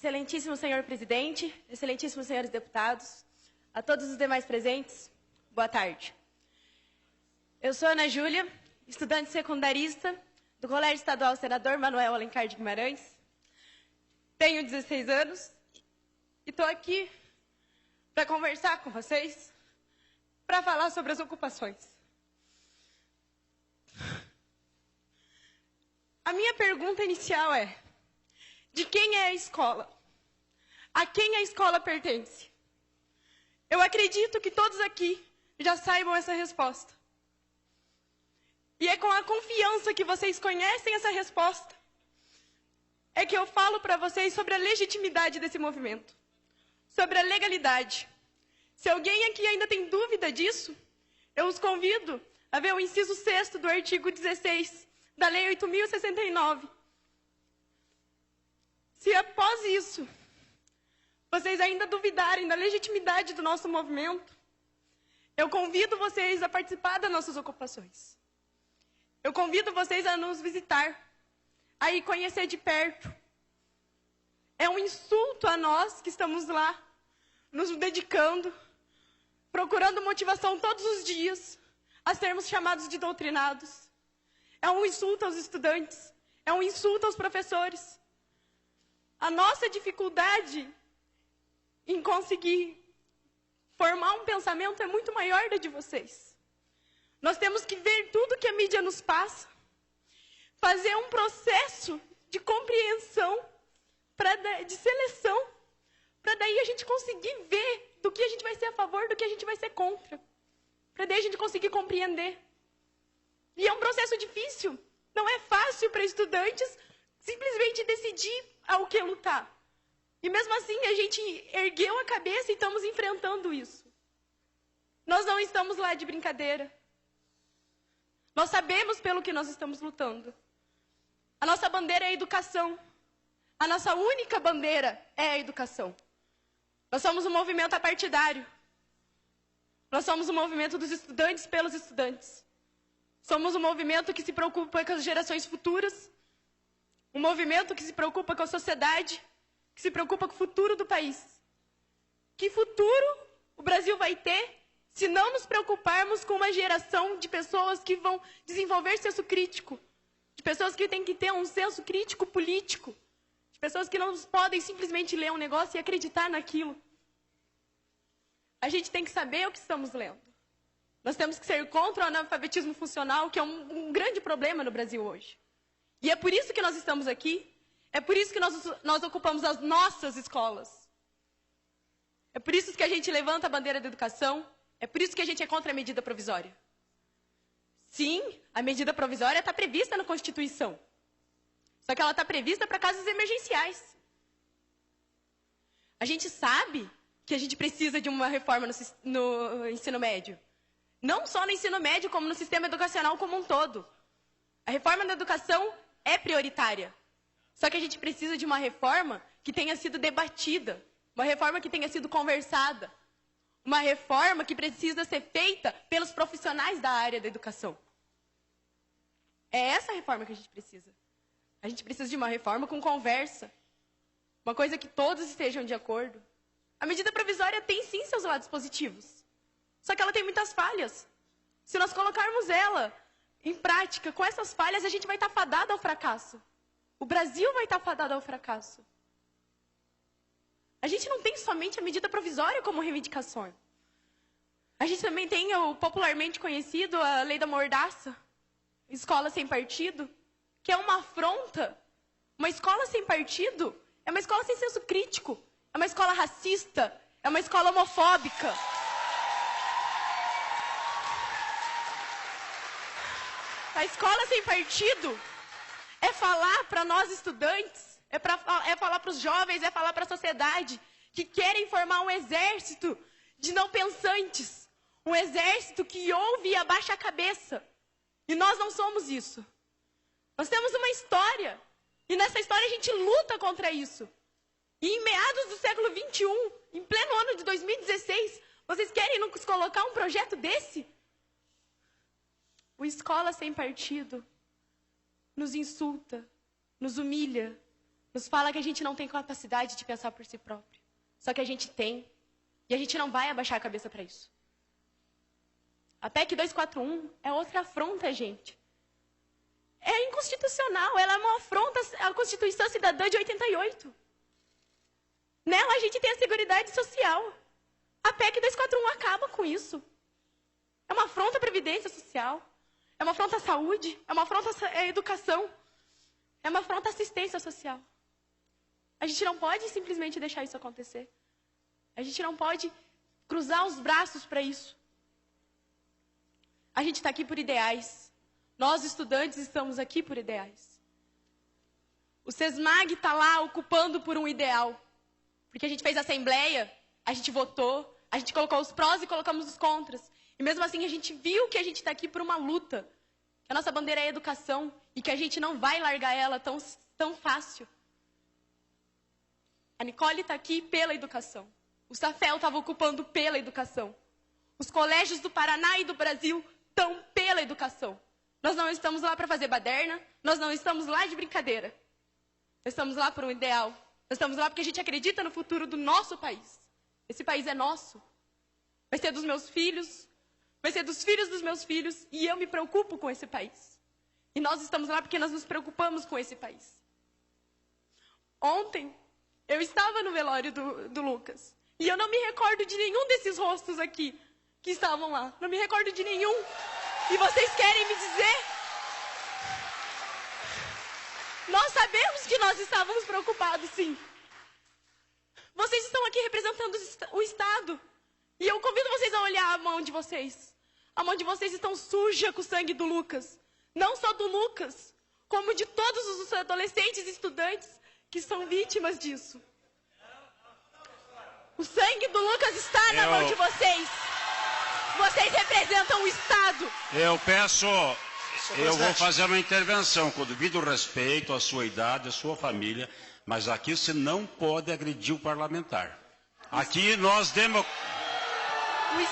Excelentíssimo senhor presidente, excelentíssimos senhores deputados, a todos os demais presentes, boa tarde. Eu sou Ana Júlia, estudante secundarista do Colégio Estadual Senador Manuel Alencar de Guimarães. Tenho 16 anos e estou aqui para conversar com vocês, para falar sobre as ocupações. A minha pergunta inicial é: de quem é a escola? A quem a escola pertence? Eu acredito que todos aqui já saibam essa resposta. E é com a confiança que vocês conhecem essa resposta é que eu falo para vocês sobre a legitimidade desse movimento, sobre a legalidade. Se alguém aqui ainda tem dúvida disso, eu os convido a ver o inciso 6º do artigo 16 da Lei 8.069. Se após isso vocês ainda duvidarem da legitimidade do nosso movimento, eu convido vocês a participar das nossas ocupações. Eu convido vocês a nos visitar, a ir conhecer de perto. É um insulto a nós que estamos lá, nos dedicando, procurando motivação todos os dias, a sermos chamados de doutrinados. É um insulto aos estudantes, é um insulto aos professores. A nossa dificuldade em conseguir formar um pensamento é muito maior da de vocês. Nós temos que ver tudo que a mídia nos passa, fazer um processo de compreensão, de seleção, para daí a gente conseguir ver do que a gente vai ser a favor, do que a gente vai ser contra, para daí a gente conseguir compreender. E é um processo difícil, não é fácil para estudantes simplesmente decidir ao que lutar. E mesmo assim, a gente ergueu a cabeça e estamos enfrentando isso. Nós não estamos lá de brincadeira. Nós sabemos pelo que nós estamos lutando. A nossa bandeira é a educação. A nossa única bandeira é a educação. Nós somos um movimento apartidário. Nós somos um movimento dos estudantes pelos estudantes. Somos um movimento que se preocupa com as gerações futuras. Um movimento que se preocupa com a sociedade, que se preocupa com o futuro do país. Que futuro o Brasil vai ter se não nos preocuparmos com uma geração de pessoas que vão desenvolver senso crítico, de pessoas que têm que ter um senso crítico político, de pessoas que não podem simplesmente ler um negócio e acreditar naquilo. A gente tem que saber o que estamos lendo. Nós temos que ser contra o analfabetismo funcional, que é um grande problema no Brasil hoje. E é por isso que nós estamos aqui, é por isso que nós ocupamos as nossas escolas. É por isso que a gente levanta a bandeira da educação, é por isso que a gente é contra a medida provisória. Sim, a medida provisória está prevista na Constituição. Só que ela está prevista para casos emergenciais. A gente sabe que a gente precisa de uma reforma no ensino médio. Não só no ensino médio, como no sistema educacional como um todo. A reforma da educação é prioritária. Só que a gente precisa de uma reforma que tenha sido debatida, uma reforma que tenha sido conversada, uma reforma que precisa ser feita pelos profissionais da área da educação. É essa reforma que a gente precisa. A gente precisa de uma reforma com conversa, uma coisa que todos estejam de acordo. A medida provisória tem sim seus lados positivos, só que ela tem muitas falhas. Se nós colocarmos ela em prática, com essas falhas, a gente vai estar fadado ao fracasso. O Brasil vai estar fadado ao fracasso. A gente não tem somente a medida provisória como reivindicação. A gente também tem o popularmente conhecido, a lei da mordaça, escola sem partido, que é uma afronta. Uma escola sem partido é uma escola sem senso crítico, é uma escola racista, é uma escola homofóbica. A escola sem partido é falar para nós estudantes, é falar para os jovens, é falar para a sociedade que querem formar um exército de não pensantes, um exército que ouve e abaixa a cabeça. E nós não somos isso. Nós temos uma história, e nessa história a gente luta contra isso. E em meados do século XXI, em pleno ano de 2016, vocês querem nos colocar um projeto desse? O Escola Sem Partido nos insulta, nos humilha, nos fala que a gente não tem capacidade de pensar por si próprio. Só que a gente tem. E a gente não vai abaixar a cabeça para isso. A PEC 241 é outra afronta, gente. É inconstitucional, ela é uma afronta à Constituição Cidadã de 88. Nela a gente tem a Seguridade Social. A PEC 241 acaba com isso. É uma afronta à Previdência Social. É uma afronta à saúde. É uma afronta à educação. É uma afronta à assistência social. A gente não pode simplesmente deixar isso acontecer. A gente não pode cruzar os braços para isso. A gente está aqui por ideais. Nós, estudantes, estamos aqui por ideais. O SESMAG está lá ocupando por um ideal. Porque a gente fez assembleia, a gente votou, a gente colocou os prós e colocamos os contras. E mesmo assim a gente viu que a gente está aqui por uma luta. Que a nossa bandeira é a educação e que a gente não vai largar ela tão fácil. A Nicole está aqui pela educação. O Safel estava ocupando pela educação. Os colégios do Paraná e do Brasil estão pela educação. Nós não estamos lá para fazer baderna, nós não estamos lá de brincadeira. Nós estamos lá por um ideal. Nós estamos lá porque a gente acredita no futuro do nosso país. Esse país é nosso. Vai ser dos meus filhos, vai ser dos filhos dos meus filhos, e eu me preocupo com esse país. E nós estamos lá porque nós nos preocupamos com esse país. Ontem, eu estava no velório do Lucas. E eu não me recordo de nenhum desses rostos aqui que estavam lá. Não me recordo de nenhum. E vocês querem me dizer? Nós sabemos que nós estávamos preocupados, sim. Vocês estão aqui representando o Estado. E eu convido vocês a olhar a mão de vocês. A mão de vocês está suja com o sangue do Lucas. Não só do Lucas, como de todos os adolescentes e estudantes que são vítimas disso. O sangue do Lucas está na mão de vocês. Vocês representam o Estado. Eu vou fazer uma intervenção com o devido respeito à sua idade, à sua família, mas aqui você não pode agredir o parlamentar. Aqui nós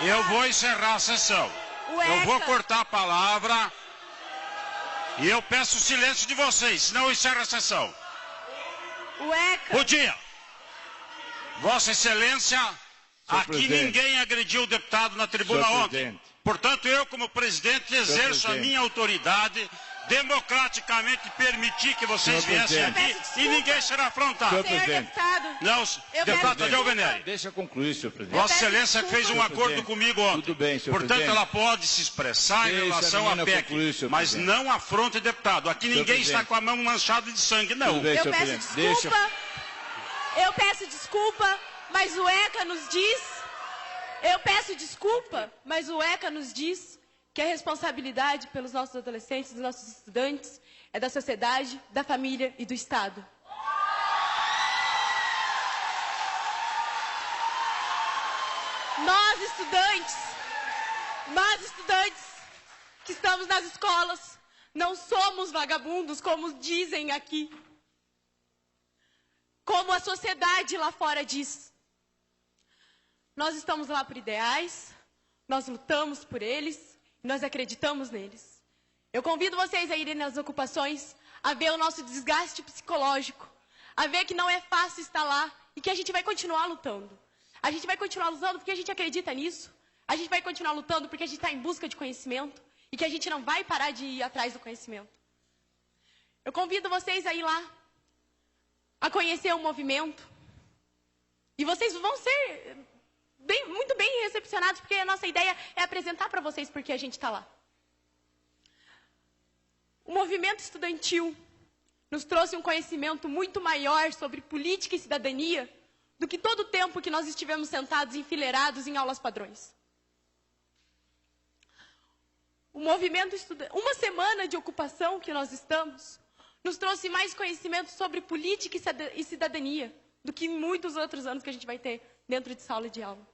Eu vou encerrar a sessão. Eu vou cortar a palavra e eu peço o silêncio de vocês, senão eu encerro a sessão. Bom dia. Vossa Excelência, aqui ninguém agrediu o deputado na tribuna ontem. Portanto, eu, como presidente, exerço a minha autoridade democraticamente permitir que vocês viessem aqui e ninguém será afrontado. Não, deputado Tadeu Venere. Deixa eu concluir, senhor presidente. Vossa Excelência fez um acordo comigo ontem. Tudo bem, senhor Portanto, presidente. ela pode se expressar em relação à PEC, mas não afronte deputado. Aqui ninguém está com a mão manchada de sangue, não. Tudo bem, Eu senhor peço presidente. desculpa. Eu peço desculpa, mas o ECA nos diz... Eu peço desculpa, mas o ECA nos diz que a responsabilidade pelos nossos adolescentes, dos nossos estudantes, é da sociedade, da família e do Estado. Nós, estudantes que estamos nas escolas, não somos vagabundos, como dizem aqui. Como a sociedade lá fora diz. Nós estamos lá por ideais, nós lutamos por eles, nós acreditamos neles. Eu convido vocês a irem nas ocupações, a ver o nosso desgaste psicológico, a ver que não é fácil estar lá e que a gente vai continuar lutando. A gente vai continuar lutando porque a gente acredita nisso. A gente vai continuar lutando porque a gente está em busca de conhecimento e que a gente não vai parar de ir atrás do conhecimento. Eu convido vocês a ir lá, a conhecer o movimento. E vocês vão ser muito bem recepcionados, porque a nossa ideia é apresentar para vocês porque a gente está lá. O movimento estudantil nos trouxe um conhecimento muito maior sobre política e cidadania do que todo o tempo que nós estivemos sentados enfileirados em aulas padrões. O movimento uma semana de ocupação que nós estamos nos trouxe mais conhecimento sobre política e cidadania do que muitos outros anos que a gente vai ter dentro de sala de aula.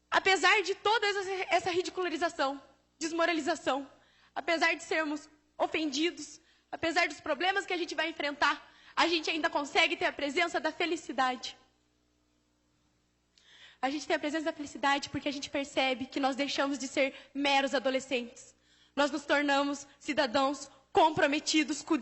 Apesar de toda essa ridicularização, desmoralização, apesar de sermos ofendidos, apesar dos problemas que a gente vai enfrentar, a gente ainda consegue ter a presença da felicidade. A gente tem a presença da felicidade porque a gente percebe que nós deixamos de ser meros adolescentes. Nós nos tornamos cidadãos comprometidos com